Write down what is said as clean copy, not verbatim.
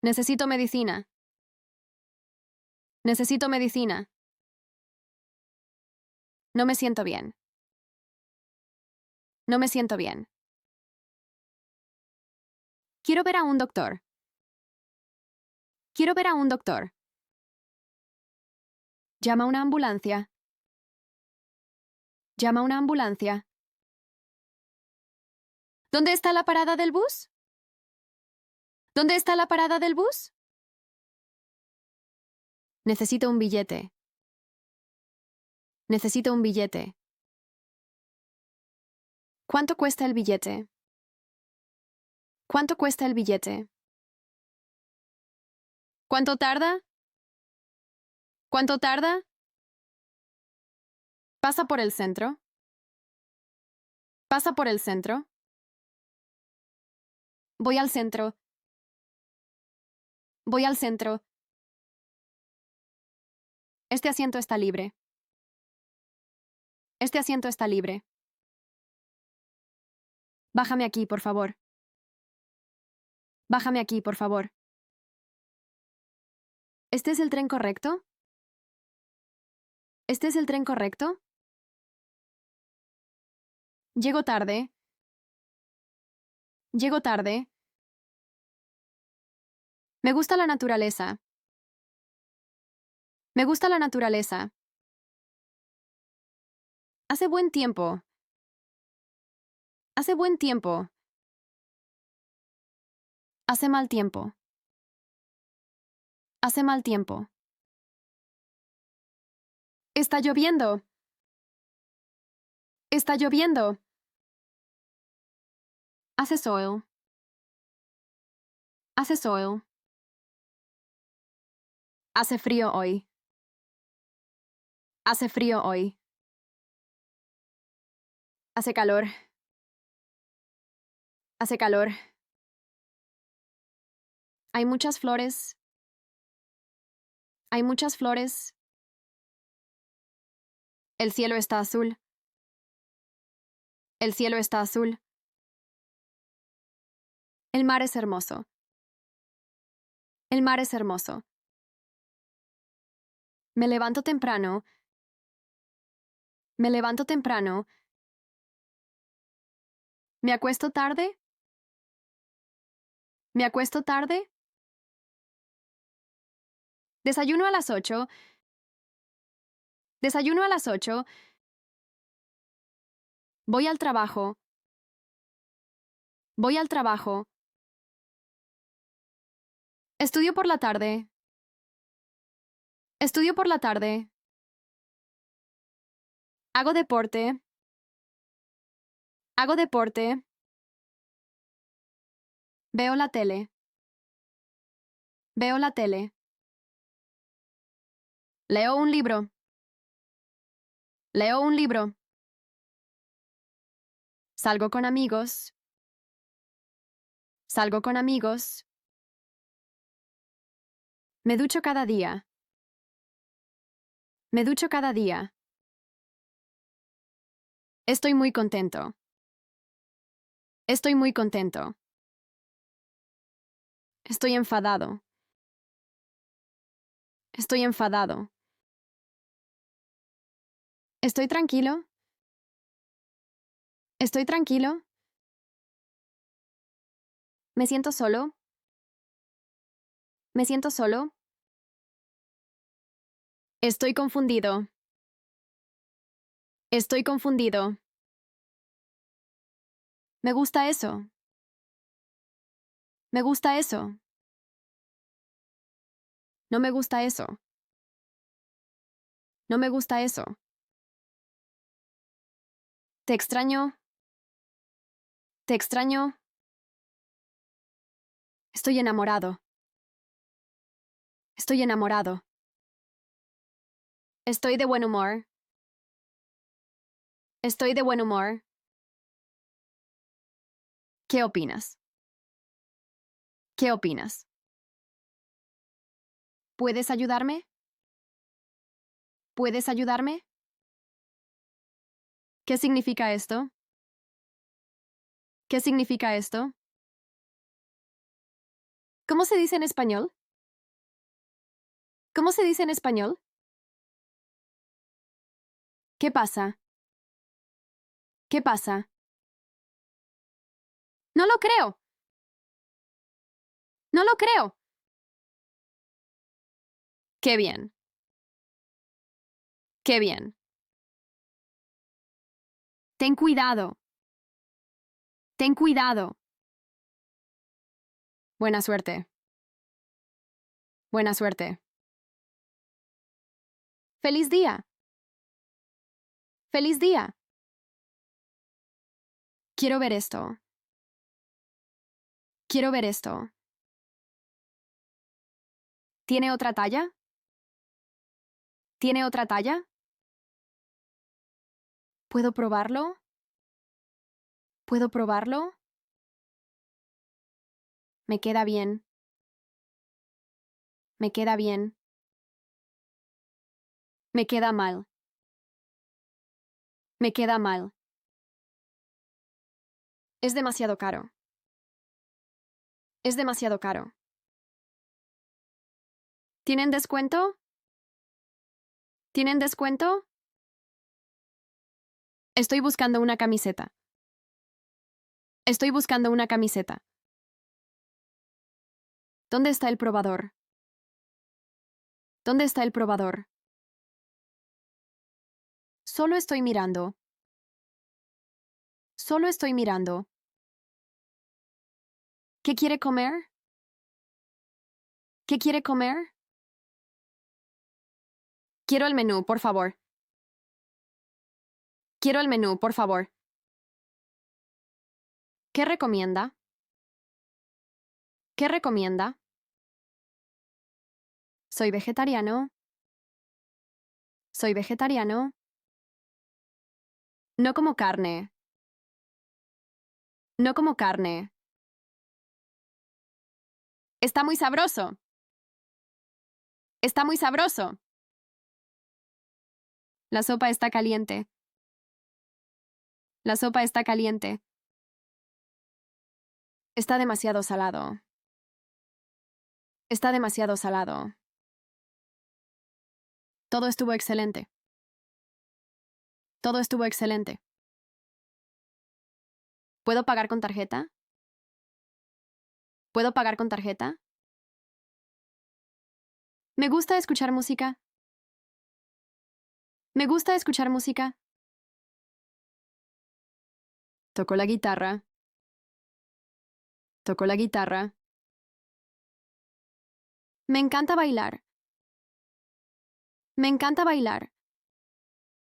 Necesito medicina. Necesito medicina. No me siento bien. No me siento bien. Quiero ver a un doctor. Quiero ver a un doctor. Llama a una ambulancia. Llama a una ambulancia. ¿Dónde está la parada del bus? ¿Dónde está la parada del bus? Necesito un billete. Necesito un billete. ¿Cuánto cuesta el billete? ¿Cuánto cuesta el billete? ¿Cuánto tarda? ¿Cuánto tarda? Pasa por el centro. Pasa por el centro. Voy al centro. Voy al centro. Este asiento está libre. Este asiento está libre. Bájame aquí, por favor. Bájame aquí, por favor. ¿Este es el tren correcto? ¿Este es el tren correcto? Llego tarde. Llego tarde. Me gusta la naturaleza. Me gusta la naturaleza. Hace buen tiempo. Hace buen tiempo. Hace mal tiempo. Hace mal tiempo. Está lloviendo. Está lloviendo. Hace sol. Hace sol. Hace frío hoy. Hace frío hoy. Hace calor. Hace calor. Hay muchas flores. Hay muchas flores. El cielo está azul. El cielo está azul. El mar es hermoso. El mar es hermoso. Me levanto temprano. Me levanto temprano. ¿Me acuesto tarde? ¿Me acuesto tarde? Desayuno a las 8. Desayuno a las 8. Voy al trabajo. Voy al trabajo. Estudio por la tarde. Estudio por la tarde. Hago deporte. Hago deporte. Veo la tele. Veo la tele. Leo un libro. Leo un libro. Salgo con amigos. Salgo con amigos. Me ducho cada día. Me ducho cada día. Estoy muy contento. Estoy muy contento. Estoy enfadado. Estoy enfadado. ¿Estoy tranquilo? ¿Estoy tranquilo? ¿Me siento solo? ¿Me siento solo? Estoy confundido. Estoy confundido. Me gusta eso. Me gusta eso. No me gusta eso. No me gusta eso. Te extraño. Te extraño. Estoy enamorado. Estoy enamorado. Estoy de buen humor. Estoy de buen humor. ¿Qué opinas? ¿Qué opinas? ¿Puedes ayudarme? ¿Puedes ayudarme? ¿Qué significa esto? ¿Qué significa esto? ¿Cómo se dice en español? ¿Cómo se dice en español? ¿Qué pasa? ¿Qué pasa? No lo creo. No lo creo. Qué bien. Qué bien. Ten cuidado. Ten cuidado. Buena suerte. Buena suerte. ¡Feliz día! ¡Feliz día! Quiero ver esto. Quiero ver esto. ¿Tiene otra talla? ¿Tiene otra talla? ¿Puedo probarlo? ¿Puedo probarlo? Me queda bien. Me queda bien. Me queda mal. Me queda mal. Es demasiado caro. Es demasiado caro. ¿Tienen descuento? ¿Tienen descuento? Estoy buscando una camiseta. Estoy buscando una camiseta. ¿Dónde está el probador? ¿Dónde está el probador? Solo estoy mirando. Solo estoy mirando. ¿Qué quiere comer? ¿Qué quiere comer? Quiero el menú, por favor. Quiero el menú, por favor. ¿Qué recomienda? ¿Qué recomienda? Soy vegetariano. Soy vegetariano. No como carne. No como carne. Está muy sabroso. Está muy sabroso. La sopa está caliente. La sopa está caliente. Está demasiado salado. Está demasiado salado. Todo estuvo excelente. Todo estuvo excelente. ¿Puedo pagar con tarjeta? ¿Puedo pagar con tarjeta? Me gusta escuchar música. Me gusta escuchar música. Toco la guitarra. Toco la guitarra. Me encanta bailar. Me encanta bailar.